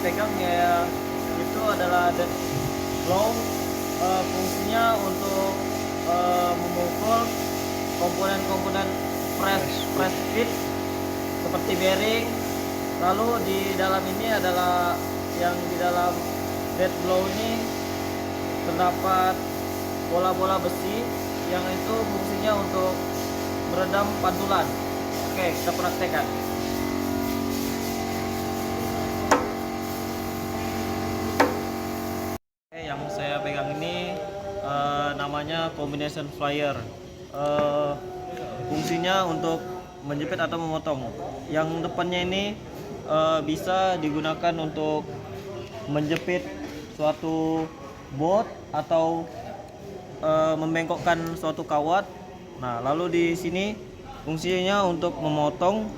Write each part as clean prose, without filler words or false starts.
pegang ya itu adalah dead blow. Fungsinya untuk memukul komponen-komponen press fit seperti bearing. Lalu di dalam ini adalah yang di dalam dead blow ini terdapat bola-bola besi yang itu fungsinya untuk meredam pantulan. Oke, kita praktekkan. Oke, yang saya pegang ini namanya combination flyer. Fungsinya untuk menjepit atau memotong. Yang depannya ini bisa digunakan untuk menjepit suatu bot atau membengkokkan suatu kawat. Nah, lalu di sini fungsinya untuk memotong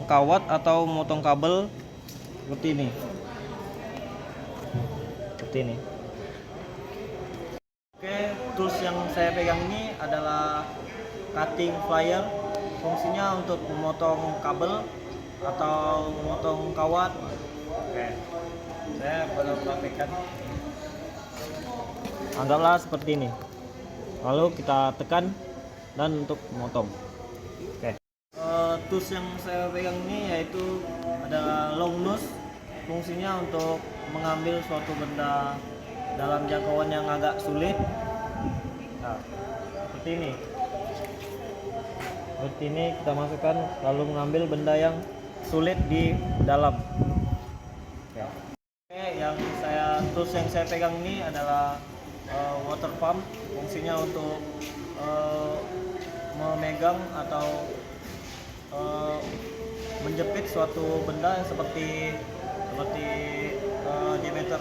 kawat atau memotong kabel seperti ini. Oke, tools yang saya pegang ini adalah cutting plier. Fungsinya untuk memotong kabel atau memotong kawat. Oke, saya bakal praktekkan. Anggaplah seperti ini. Lalu kita tekan dan untuk memotong. Oke. Tools yang saya pegang ini yaitu ada long nose. Fungsinya untuk mengambil suatu benda dalam jangkauan yang agak sulit. Nah, seperti ini. Seperti ini kita masukkan lalu mengambil benda yang sulit di dalam. Oke, tools yang saya pegang ini adalah water pump. Fungsinya untuk memegang atau menjepit suatu benda yang seperti suatu diameter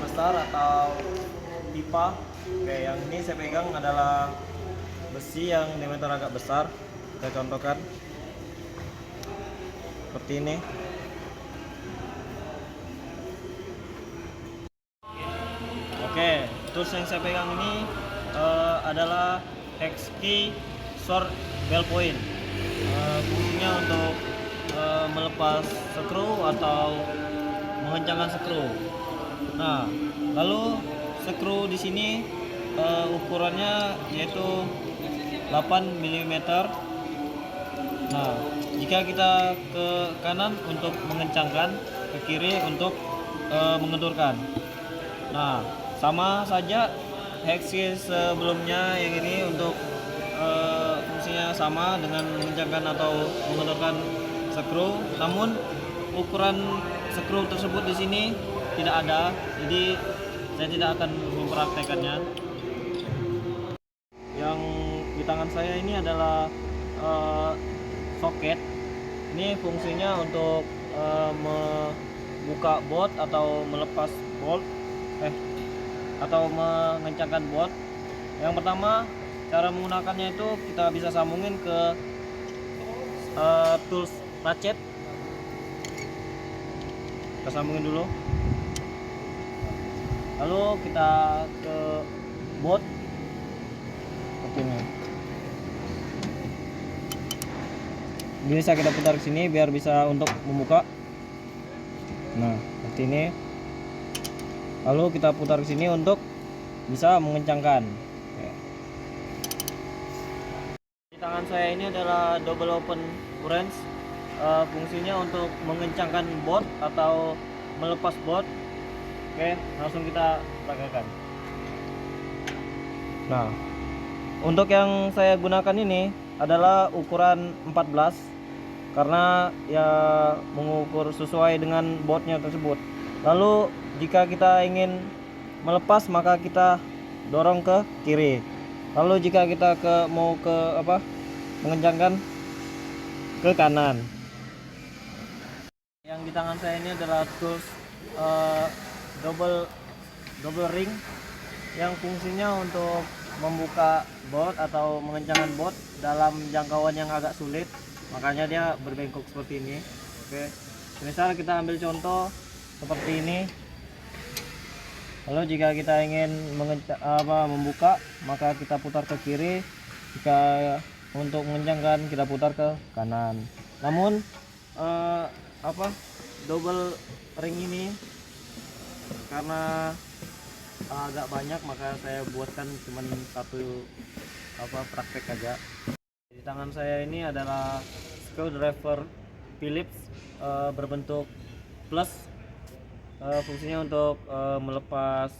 besar atau pipa. Oke, yang ini saya pegang adalah besi yang diameter agak besar. Kita contohkan seperti ini. Oke, tools yang saya pegang ini adalah XP short bell point. Fungsinya untuk melepas skru atau mengencangkan skru. Nah, lalu skru di sini ukurannya yaitu 8 mm. Nah, jika kita ke kanan untuk mengencangkan, ke kiri untuk mengendurkan. Nah, sama saja hexi sebelumnya yang ini untuk fungsinya sama dengan mengencangkan atau mengendurkan skru, namun ukuran skru tersebut di sini tidak ada, jadi saya tidak akan mempraktekannya. Yang di tangan saya ini adalah soket. Ini fungsinya untuk membuka bolt atau melepas bolt atau mengencangkan bolt. Yang pertama, cara menggunakannya itu kita bisa sambungin ke tools ratchet. Kita sambungin dulu, lalu kita ke bolt seperti ini. Bisa kita putar ke sini biar bisa untuk membuka. Nah, seperti ini. Lalu kita putar ke sini untuk bisa mengencangkan. Oke. Di tangan saya ini adalah double open wrench. Fungsinya untuk mengencangkan bolt atau melepas bolt. Oke, langsung kita praktekkan. Nah, untuk yang saya gunakan ini adalah ukuran 14 karena ya mengukur sesuai dengan boltnya tersebut. Lalu jika kita ingin melepas maka kita dorong ke kiri. Lalu jika kita mau mengencangkan ke kanan. Yang di tangan saya ini adalah tools double ring yang fungsinya untuk membuka bolt atau mengencangkan bolt dalam jangkauan yang agak sulit, makanya dia berbengkok seperti ini. Oke, misal kita ambil contoh seperti ini. Lalu jika kita ingin membuka maka kita putar ke kiri, jika untuk mengencangkan kita putar ke kanan. Namun eh, apa double ring ini karena agak banyak, maka saya buatkan cuman satu praktek aja. Di tangan saya ini adalah screwdriver Phillips berbentuk plus, fungsinya untuk melepas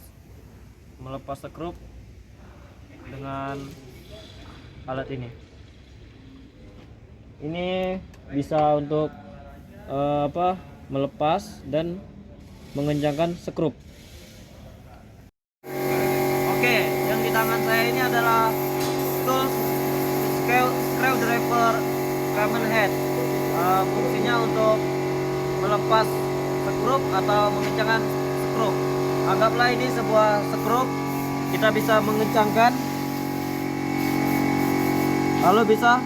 skrup dengan alat ini. Ini bisa untuk melepas dan mengencangkan skrup. Oke, yang di tangan saya ini adalah tools screwdriver Cammenhead. Fungsinya untuk melepas skrup atau mengencangkan skrup. Anggaplah ini sebuah skrup, kita bisa mengencangkan lalu bisa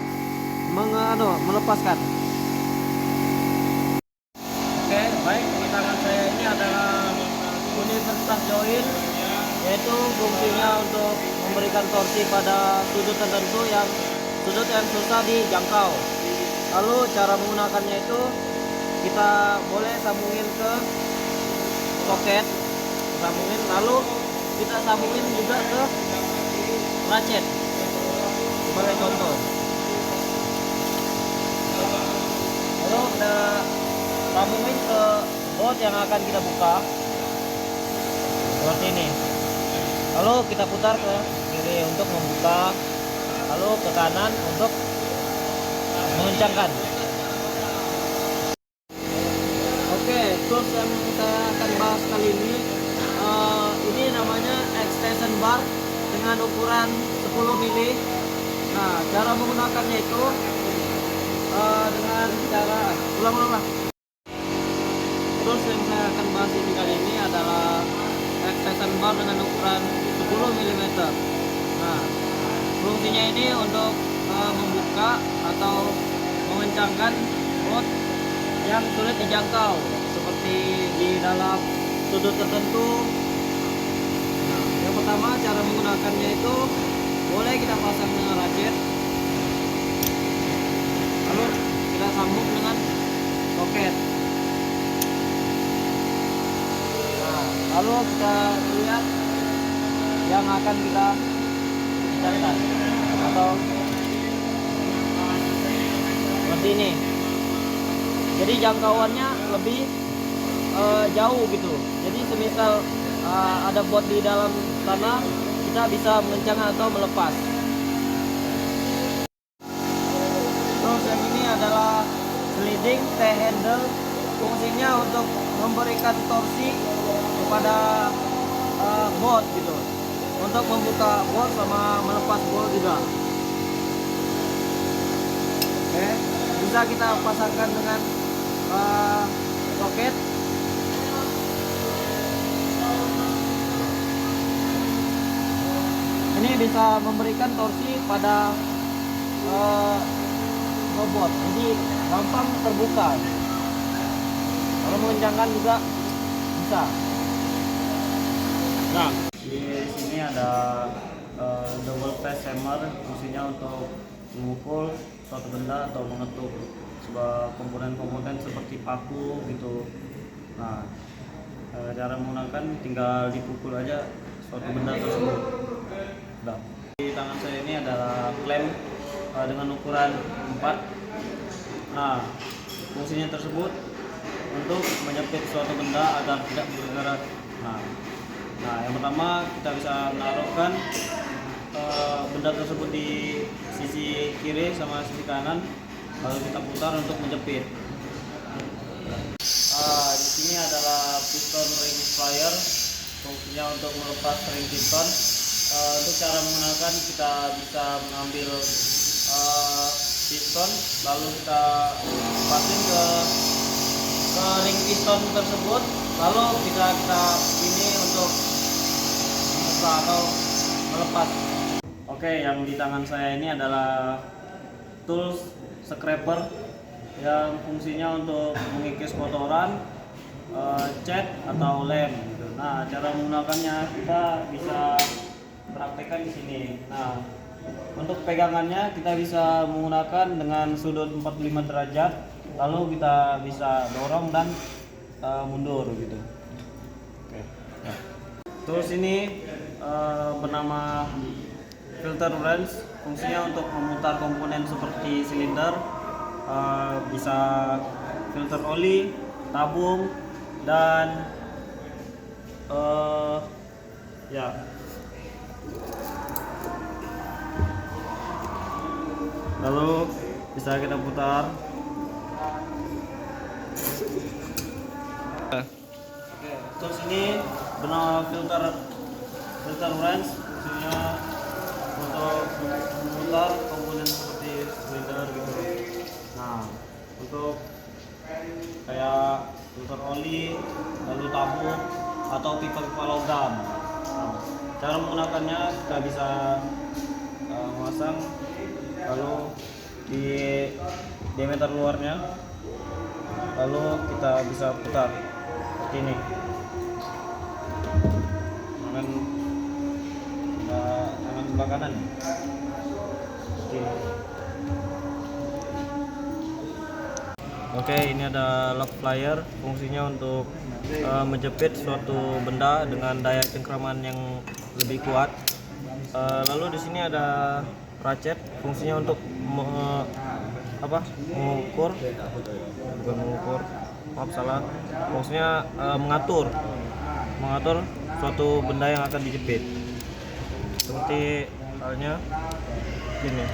melepaskan. Oke, baik, di tangan saya ini adalah universal joint, yaitu fungsinya untuk memberikan torsi pada sudut tertentu yang susah dijangkau. Lalu cara menggunakannya itu kita boleh sambungin ke soket, lalu kita sambungin juga ke ratchet sebagai contoh. Lalu kita sambungin ke bolt yang akan kita buka seperti ini. Lalu kita putar ke kiri untuk membuka, lalu ke kanan untuk mengencangkan. Oke, tools yang saya akan bahas kali ini namanya extension bar dengan ukuran 10 mili. Nah, cara menggunakannya itu dengan cara ulang-ulang. Terus yang saya akan bahas ini kali ini adalah extension bar dengan ukuran 10 mm. Nah, fungsinya ini untuk membuka atau mengencangkan bolt yang sulit dijangkau, seperti di dalam sudut tertentu. Nah, yang pertama cara menggunakannya itu boleh kita pasang dengan ratchet, lalu kita sambung dengan soket. Nah, lalu kita lihat yang akan kita kencangkan atau seperti ini. Jadi jangkauannya lebih jauh gitu. Jadi semisal ada bot di dalam tanah, kita bisa mengencangkan atau melepas. Terus yang ini adalah sliding T-handle, fungsinya untuk memberikan torsi kepada bot gitu, untuk membuka bot sama melepas bot juga. Oke, bisa kita pasangkan dengan soket. Ini bisa memberikan torsi pada bobot, jadi gampang terbuka. Kalau mengencangkan juga bisa. Nah, di sini ada double face hammer, fungsinya untuk memukul suatu benda atau mengetuk sebuah komponen-komponen seperti paku gitu. Nah, cara menggunakan tinggal dipukul aja suatu benda tersebut. Nah, di tangan saya ini adalah klem dengan ukuran 4. Nah, fungsinya tersebut untuk menyepit suatu benda agar tidak bergerak. Nah, yang pertama kita bisa menaruhkan benda tersebut di sisi kiri sama sisi kanan, lalu kita putar untuk menjepit. Di sini adalah piston ring plier, fungsinya untuk melepas ring piston. Untuk cara menggunakan, kita bisa mengambil piston, lalu kita pasang ke ring piston tersebut, lalu kita ini untuk membuka atau melepas. Oke, yang di tangan saya ini adalah tools scraper yang fungsinya untuk mengikis kotoran, cat atau lem gitu. Nah, cara menggunakannya kita bisa praktekkan di sini. Nah, Untuk pegangannya kita bisa menggunakan dengan sudut 45 derajat, lalu kita bisa dorong dan mundur gitu. Oke. Nah. Terus ini bernama filter wrench, fungsinya untuk memutar komponen seperti silinder, bisa filter oli, tabung, dan ya. Lalu bisa kita putar. Oke, terus ini bernama filter wrench, fungsinya untuk memutar komponen seperti silinder gitu. Nah, untuk kayak filter oli, lalu tabung atau pipa-pipa logam. Nah, cara menggunakannya kita bisa memasang lalu di diameter luarnya, lalu kita bisa putar seperti ini. Tangan sebelah kanan seperti ini. Oke, ini ada lock plier, fungsinya untuk menjepit suatu benda dengan daya cengkraman yang lebih kuat. Lalu di sini ada ratchet, fungsinya untuk mengukur, bukan mengukur, maaf salah, fungsinya mengatur suatu benda yang akan dijepit, seperti halnya ini.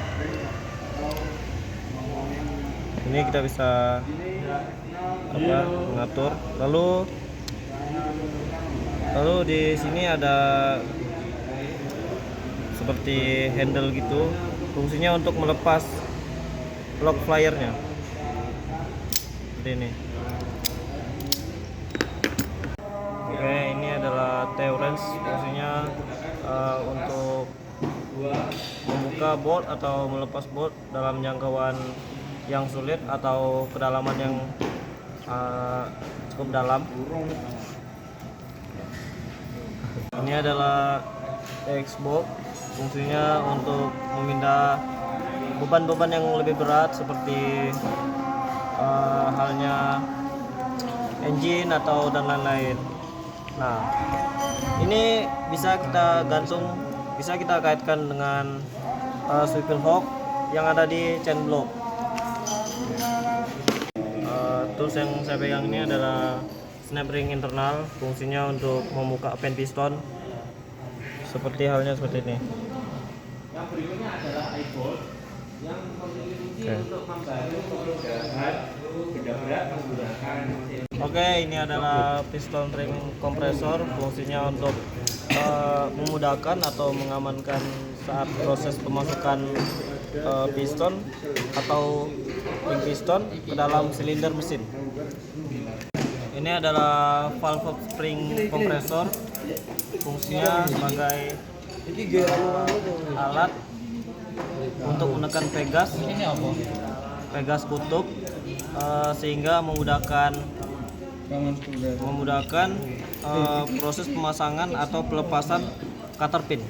Ini kita bisa mengatur. Lalu di sini ada seperti handle gitu, fungsinya untuk melepas lock plier-nya seperti ini. Oke, ini adalah tail wrench, fungsinya untuk membuka bolt atau melepas bolt dalam jangkauan yang sulit atau kedalaman yang cukup dalam. Ini adalah X bolt, fungsinya untuk memindah beban-beban yang lebih berat seperti halnya engine atau dan lain-lain. Nah, ini bisa kita kaitkan dengan swivel hook yang ada di chain block. Tools yang saya pegang ini adalah snap ring internal, fungsinya untuk membuka pen piston seperti halnya seperti ini. Yang berikutnya adalah eyebolt yang memiliki untuk membantu pemindahan benda berat menggunakan. Oke, ini adalah piston ring kompresor, fungsinya untuk memudahkan atau mengamankan saat proses pemasukan piston atau ring piston ke dalam silinder mesin. Ini adalah valve spring kompresor, fungsinya sebagai alat untuk menekan pegas kutub, sehingga memudahkan proses pemasangan atau pelepasan cutter pin.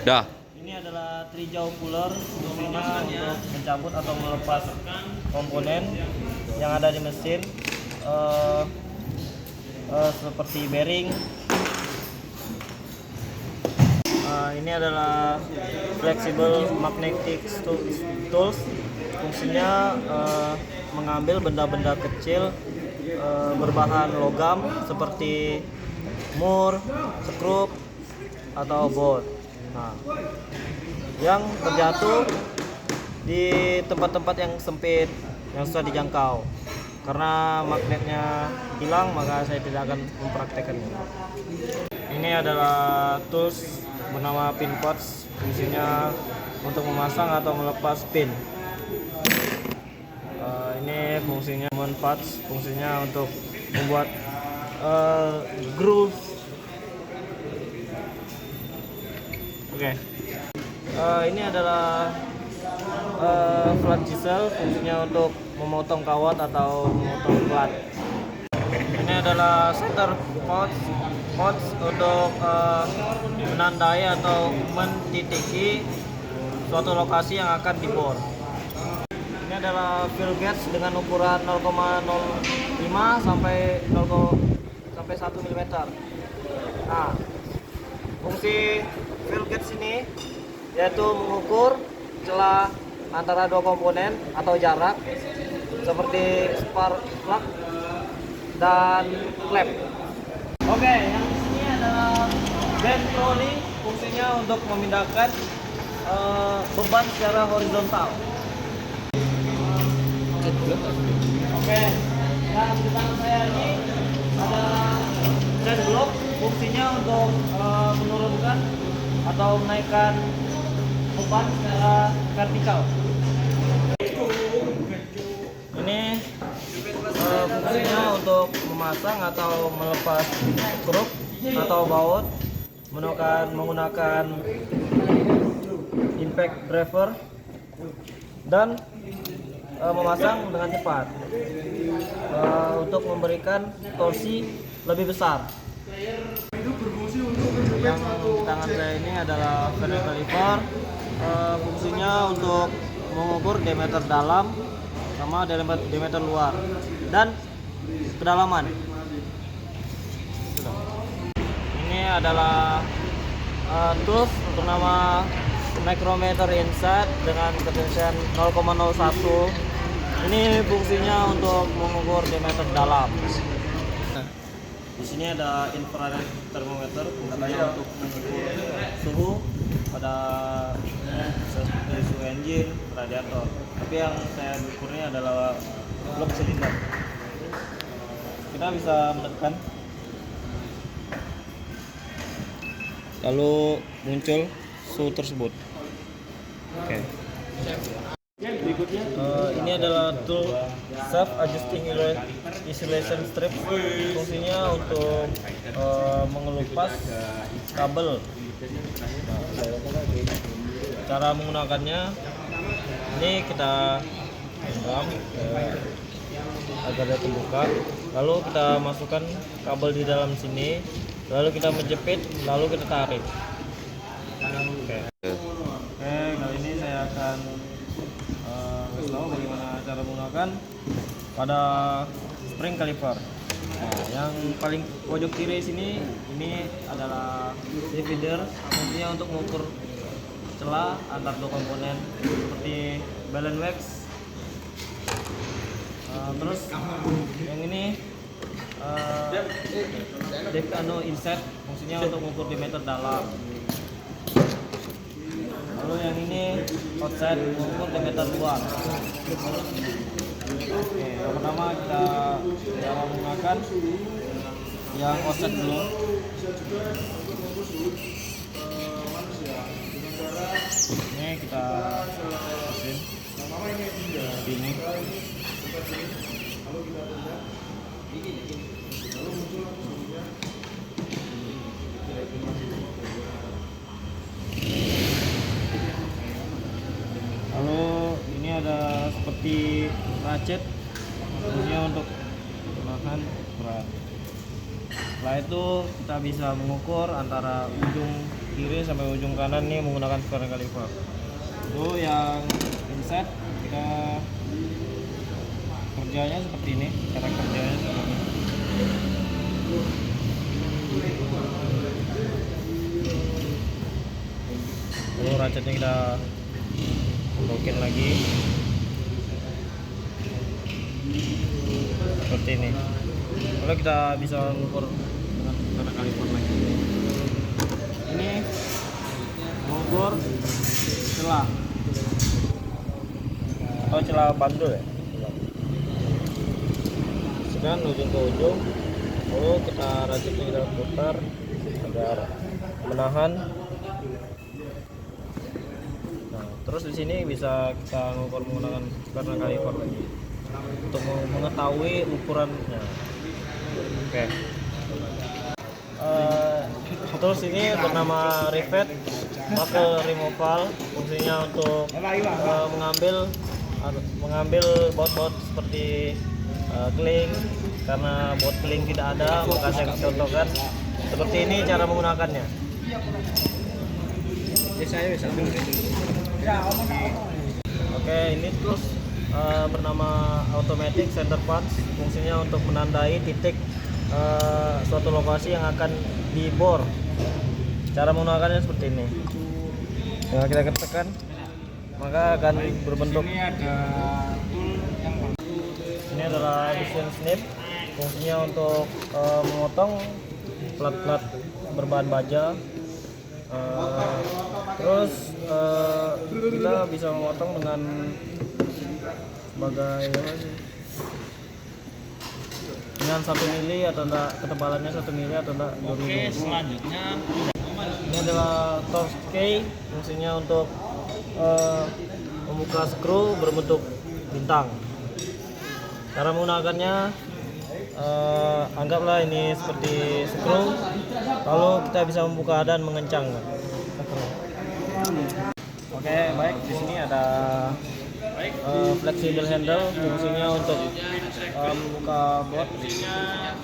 Dah. Ini adalah tri-jaw puller, fungsinya untuk mencabut atau melepas komponen yang ada di mesin, seperti bearing. Ini adalah flexible magnetic tools, fungsinya mengambil benda-benda kecil berbahan logam seperti mur, skrup, atau bolt. Nah, yang terjatuh di tempat-tempat yang sempit, yang susah dijangkau. Karena magnetnya hilang, maka saya tidak akan mempraktekannya. Ini adalah tools bernama pin pots, fungsinya untuk memasang atau melepas pin. Ini fungsinya pots, fungsinya untuk membuat groove. Oke. Ini adalah flat chisel, fungsinya untuk memotong kawat atau memotong plat. Ini adalah shutter pots untuk menandai atau mentitiki suatu lokasi yang akan dibor. Ini adalah fill gauge dengan ukuran 0,05 sampai 1 mm. Nah, fungsi fill gauge ini yaitu mengukur celah antara dua komponen atau jarak seperti spark plug dan klep. Oke, yang di sini adalah band trolley, fungsinya untuk memindahkan beban secara horizontal. Oke, dan di tangan saya ini ada band block, fungsinya untuk menurunkan atau menaikkan beban secara vertikal. Ini fungsinya untuk memasang atau melepas kruk atau baut menggunakan impact driver dan memasang dengan cepat untuk memberikan torsi lebih besar. Yang di tangan saya ini adalah pedal caliper, fungsinya untuk mengukur diameter dalam sama diameter luar dan kedalaman. Ini adalah tools bernama micrometer insert dengan ketensian 0,01. Ini fungsinya untuk mengukur diameter dalam. Di sini ada infrared thermometer, fungsinya untuk mengukur suhu pada suhu engine, radiator. Tapi yang saya ukurnya adalah blok silinder. Kita bisa menekan, lalu muncul suhu tersebut. Oke. Ini adalah tool self adjusting isolation strip, fungsinya untuk mengelupas kabel. Cara menggunakannya, ini kita genggam agar dia terbuka, lalu kita masukkan kabel di dalam sini, lalu kita menjepit, lalu kita tarik. Oke, kali ini saya akan kasih tahu bagaimana cara menggunakan pada spring caliper. Nah, yang paling pojok kiri sini ini adalah divider, fungsinya untuk mengukur celah antar dua komponen seperti balance wax. Terus yang ini insert, fungsinya untuk mengukur diameter dalam. Lalu yang ini outside, mengukur diameter luar. Oke, yang pertama kita menggunakan yang outside dulu. Ini kita mesin ini. Lalu ini ada seperti ratchet, fungsinya untuk menahan berat. Setelah itu kita bisa mengukur antara ujung kiri sampai ujung kanan nih menggunakan spring caliper. Itu yang insert, kita kerjanya seperti ini, cara kerjanya seperti ini. Lalu ratchetnya kita lokin lagi seperti ini. Lalu kita bisa mengukur dengan cara kaliper lagi. Ini mengukur celah atau celah bandul ya. Sekarang ujung ke ujung, lalu kita ratchetnya kita putar agar menahan. Nah, terus di sini bisa kita mengukur menggunakan karena kaliper lagi untuk mengetahui ukurannya. Oke. Terus ini bernama rivet buckle removal, fungsinya untuk mengambil baut-baut seperti keling. Karena baut keling tidak ada, maka saya contohkan seperti ini cara menggunakannya. Oke, ini tools bernama automatic center punch, fungsinya untuk menandai titik suatu lokasi yang akan dibor. Cara menggunakannya seperti ini. Nah, kita tekan, maka akan berbentuk. Ini adalah machine snip, fungsinya untuk memotong plat-plat berbahan baja. Terus kita bisa memotong dengan sebagai dengan 1 mili atau enggak, ketebalannya 1 mili atau enggak. Oke, selanjutnya ini adalah torque key, fungsinya untuk membuka skru berbentuk bintang. Cara menggunakannya, anggaplah ini seperti skru, lalu kita bisa membuka dan mengencang skru. Oke, baik, di sini ada flexible handle, fungsinya untuk membuka bot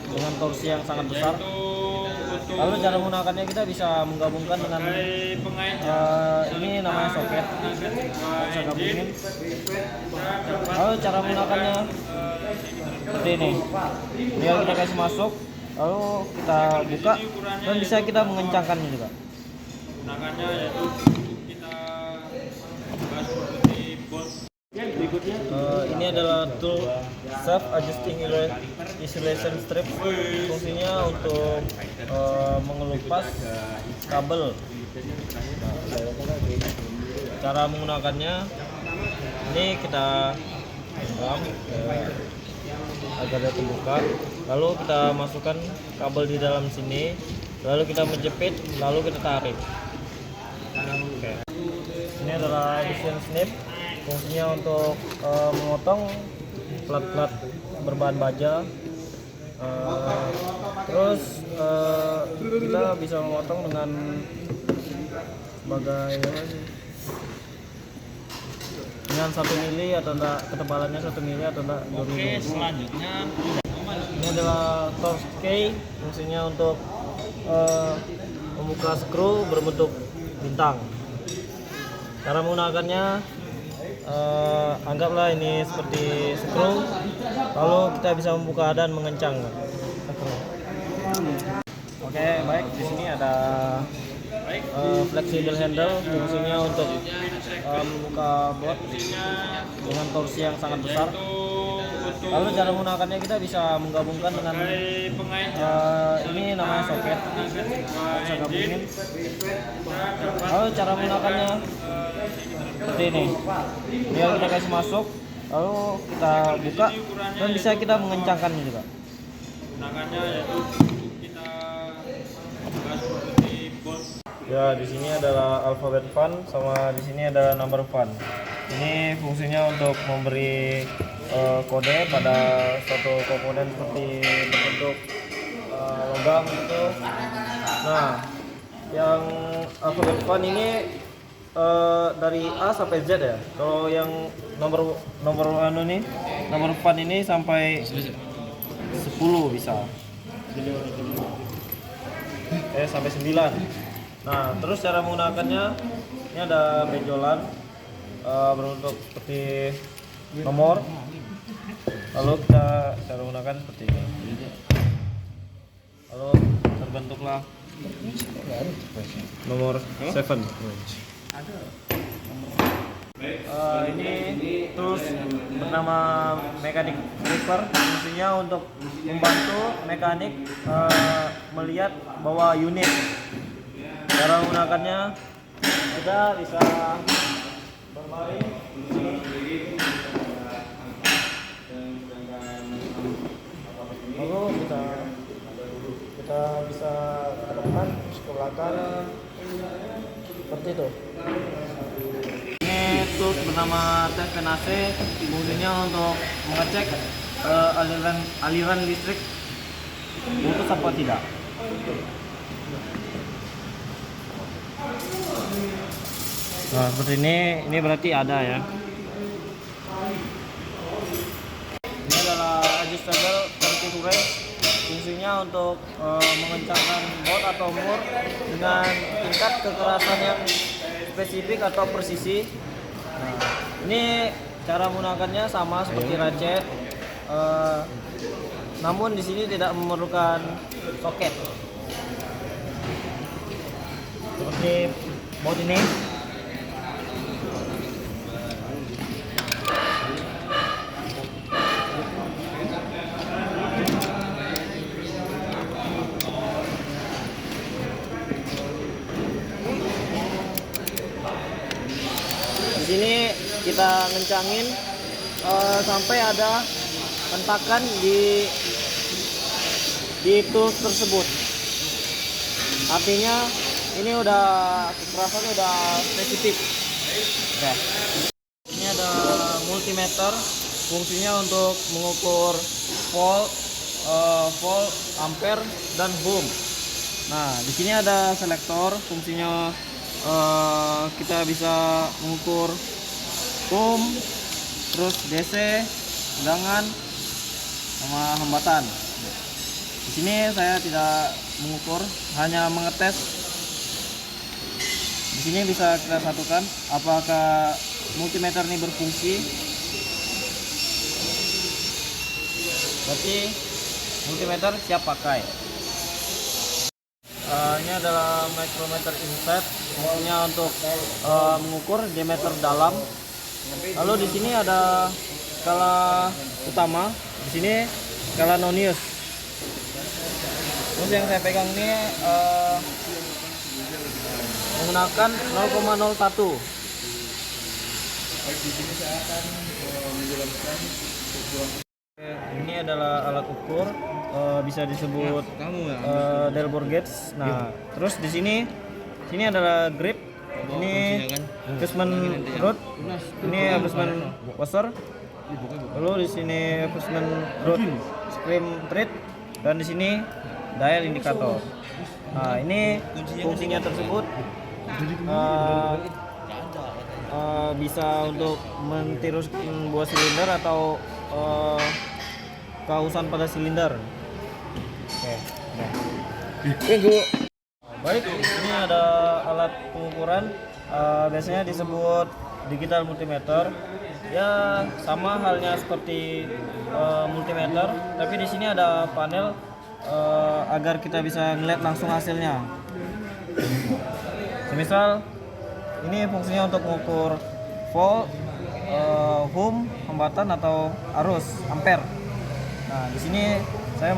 dengan torsi yang sangat besar. Lalu cara menggunakannya, kita bisa menggabungkan dengan ini namanya soket, bisa gabungin. Lalu cara menggunakannya seperti ini, dia kita kasih masuk, lalu kita buka dan bisa kita mengencangkannya juga. Gunakannya yaitu kita bahas seperti bot. Ini adalah tool self adjusting isolation strip, fungsinya untuk mengelupas kabel. Cara menggunakannya, ini kita genggam agar dia terbuka, lalu kita masukkan kabel di dalam sini, lalu kita menjepit, lalu kita tarik. Oke. Ini adalah machine snip, fungsinya untuk memotong plat-plat berbahan baja. Terus kita bisa memotong dengan sebagai dengan 1 mili atau enggak, ketebalannya 1 mili atau enggak. Oke, selanjutnya ini adalah torque key, fungsinya untuk membuka skru berbentuk bintang. Cara menggunakannya, anggaplah ini seperti skru, lalu kita bisa membuka dan mengencang skru. Oke, baik, di sini ada flexible handle, fungsinya untuk membuka bot dengan torsi yang sangat besar. Lalu cara menggunakannya, kita bisa menggabungkan dengan ini namanya soket, bisa gabungin. Lalu cara menggunakannya seperti ini, dia kita kasih masuk, lalu kita buka dan bisa kita mengencangkannya juga. Gunakannya yaitu kita bahas seperti bot. Ya, di sini adalah alphabet fun, sama di sini ada number fun. Ini fungsinya untuk memberi kode pada suatu komponen seperti berbentuk logam gitu. Nah, yang alphabet fun ini dari A sampai Z ya. Kalau yang nomor fun ini sampai 10 bisa. Sampai 9. Nah, terus cara menggunakannya, ini ada benjolan berbentuk seperti nomor. Lalu kita cara menggunakan seperti ini. Lalu terbentuklah nomor 7. Ini terus bernama mechanic gripper, fungsinya untuk membantu mekanik melihat bahwa unit. Cara menggunakannya, kita bisa berbaring di sini. Lalu kita bisa ke depan, ke belakang, seperti itu. Ini tools bernama TVNAC, fungsinya untuk mengecek aliran listrik putus apa tidak. Nah, seperti ini berarti ada ya. Ini adalah adjustable vertical range, fungsinya untuk mengencangkan bot atau mur dengan tingkat kekerasan yang spesifik atau presisi. Nah, ini cara menggunakannya sama seperti ratchet, namun di sini tidak memerlukan soket. Seperti baut ini. Di sini kita ngencangin sampai ada hentakan di tools tersebut. Artinya ini udah kekerasannya udah spesifik. Oke. Ini ada multimeter, fungsinya untuk mengukur volt, ampere, dan ohm. Nah, di sini ada selektor, fungsinya kita bisa mengukur ohm, terus DC, tegangan, sama hambatan. Di sini saya tidak mengukur, hanya mengetes. Di sini bisa kita satukan apakah multimeter ini berfungsi. Berarti multimeter siap pakai. Ini adalah micrometer insert, fungsinya untuk mengukur diameter dalam. Lalu di sini ada skala utama, di sini skala nonius. Terus yang saya pegang ini menggunakan 0,01. Ini adalah alat ukur, bisa disebut Delbour gauge. Nah, terus di sini adalah grip, ini adjustment rod, ini adjustment washer, lalu di sini adjustment rod screw thread, dan di sini dial indikator. Nah, ini fungsinya tersebut bisa untuk mentiruskan buah silinder atau kausan pada silinder. Oke. Baik, ini ada alat pengukuran, biasanya disebut digital multimeter. Ya, sama halnya seperti multimeter, tapi di sini ada panel agar kita bisa ngeliat langsung hasilnya. Semisal ini fungsinya untuk mengukur volt, ohm, hambatan atau arus, ampere. Nah, di sini saya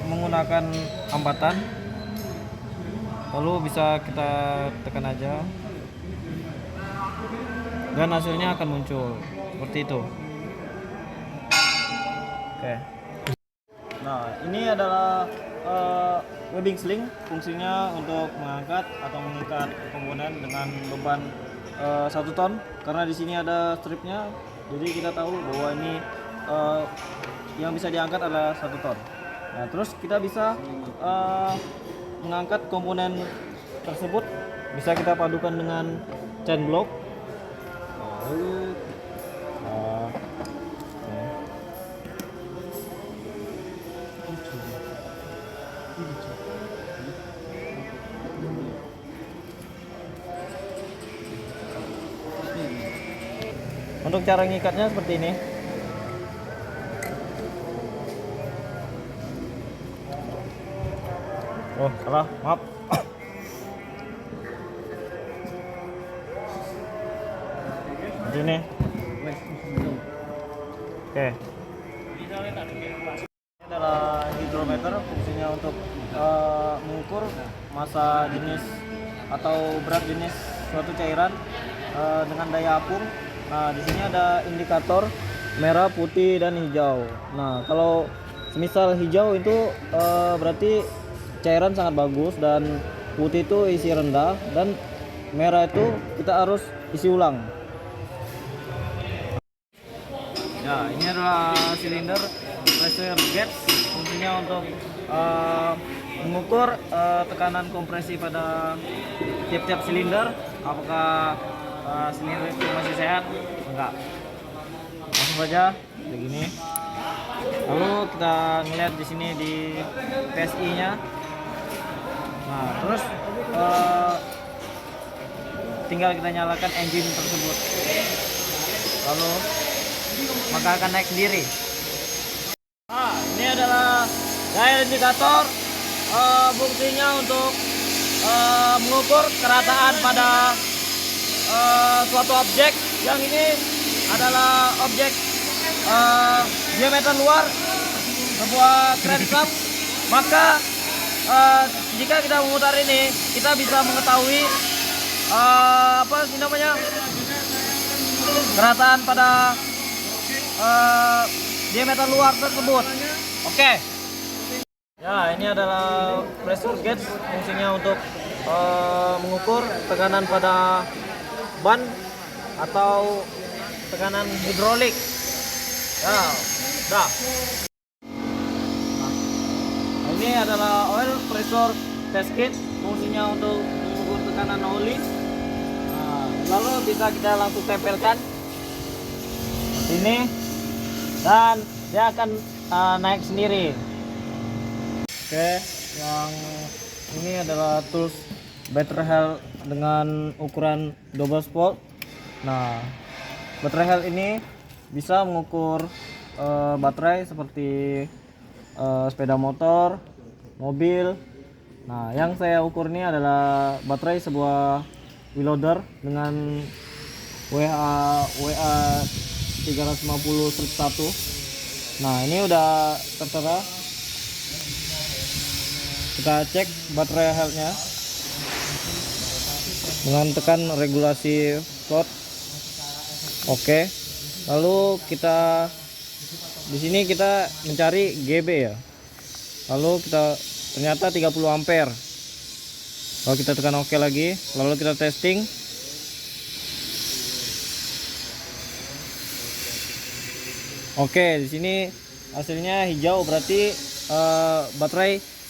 menggunakan hambatan. Lalu bisa kita tekan aja, dan hasilnya akan muncul seperti itu. Oke. Nah, ini adalah webbing sling, fungsinya untuk mengangkat atau mengikat komponen dengan beban 1 ton. Karena di sini ada stripnya, jadi kita tahu bahwa ini yang bisa diangkat adalah 1 ton. Nah, terus kita bisa mengangkat komponen tersebut, bisa kita padukan dengan chain block. Untuk cara ngikatnya seperti ini. Oh, salah, maaf. Seperti ini. Oke. Ini adalah hidrometer, fungsinya untuk mengukur massa jenis atau berat jenis suatu cairan dengan daya apung. Nah, di sini ada indikator merah, putih, dan hijau. Nah, kalau semisal hijau itu berarti cairan sangat bagus, dan putih itu isi rendah, dan merah itu kita harus isi ulang. Ya, ini adalah silinder pressure gauge, fungsinya untuk mengukur tekanan kompresi pada tiap-tiap silinder, apakah silinder itu masih sehat, enggak. Langsung saja begini. Lalu kita ngeliat di sini di PSI-nya. Nah, terus tinggal kita nyalakan engine tersebut, lalu maka akan naik sendiri. Ini adalah dial indikator, fungsinya untuk mengukur kerataan pada suatu objek. Yang ini adalah objek diameter luar sebuah crankshaft. Maka jika kita memutar ini, kita bisa mengetahui apa sih namanya, kerataan pada diameter luar tersebut. Oke. Ya, ini adalah pressure gauge, fungsinya untuk mengukur tekanan pada ban atau tekanan hidrolik. Ya, dah. Nah, ini adalah oil pressure test kit, fungsinya untuk mengukur tekanan oli. Nah, lalu bisa kita langsung tempelkan seperti ini, dan dia akan naik sendiri. Oke, yang ini adalah tools battery health dengan ukuran double spot. Nah, battery health ini bisa mengukur baterai seperti sepeda motor, mobil. Nah, yang saya ukur ini adalah baterai sebuah wheel loader dengan WA 350/1. Nah, ini udah tertera. Kita cek baterai health-nya dengan tekan regulasi slot. Oke. Lalu kita di sini kita mencari GB ya. Lalu kita ternyata 30 ampere. Lalu kita tekan oke lagi. Lalu kita testing. Oke, di sini hasilnya hijau, berarti baterai